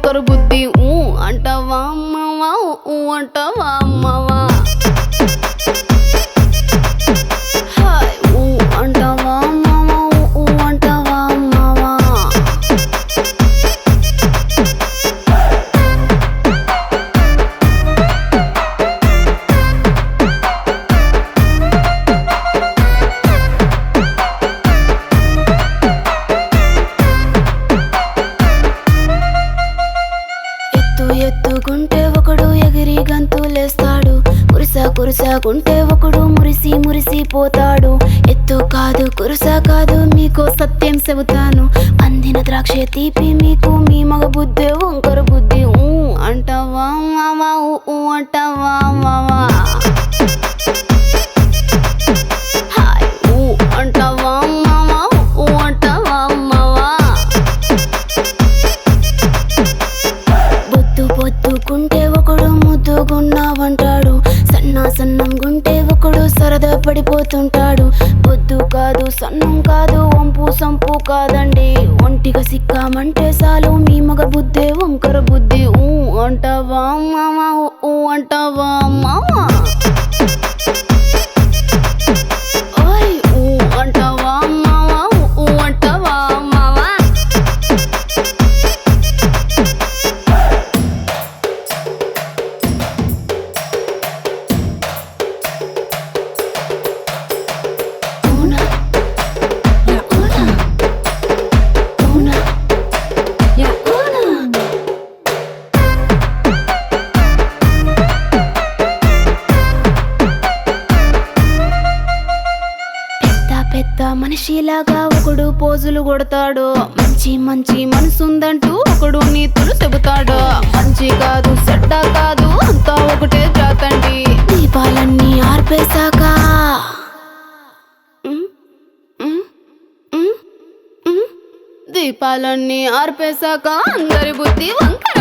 వంకర బుద్ధి ఊ అంటావా అమ్మవా ఊ అంటావా అమ్మవా హాయ్ ఊ అంటావా అమ్మవా ఊ అంటావా అమ్మవా ఎత్తుకుంటే ఒకడు ఎగిరి గంతులేస్తాడు కురుసాకుంటే ఒకడు మురిసి మురిసిపోతాడు ఎత్తు కాదు కురుసా కాదు మీకు సత్యం చెబుతాను అందిన ద్రాక్ష తీపి మీకు మీ మగ బుద్ధి వంకర బుద్ధి ఊ అంటావా మావా ఊ అంటావా మావా హాయ్ ఊ అంటావా మావా ఊ అంటావా మావా పొద్దుకుంటే ఒకడు ముద్దుగున్నావంటాడు సన్నం గుంటే ఒకడు సరదా పడిపోతుంటాడు పొద్దు కాదు సన్నం కాదు వంపు సంపు కాదండి ఒంటిగా సిక్కామంటే చాలు మీ మగ బుద్ధి వంకర బుద్ధి ఊ అంటావా మావా ఊ అంటావా మావా ఓయ్ ఊ అంటావా మావా ఊ అంటావా మావా పెద్ద మనిషిలాగా ఒకడు పోజులు కొడతాడు మంచి మనసుందంటూ ఒకడు నీతులు చెబుతాడు మంచి కాదు చెడ్డ కాదు అంతా ఒకటే జాతండి దీపాలన్నీ ఆర్పేశాక దీపాలన్నీ ఆర్పేశాక అందరి బుద్ధి వంకర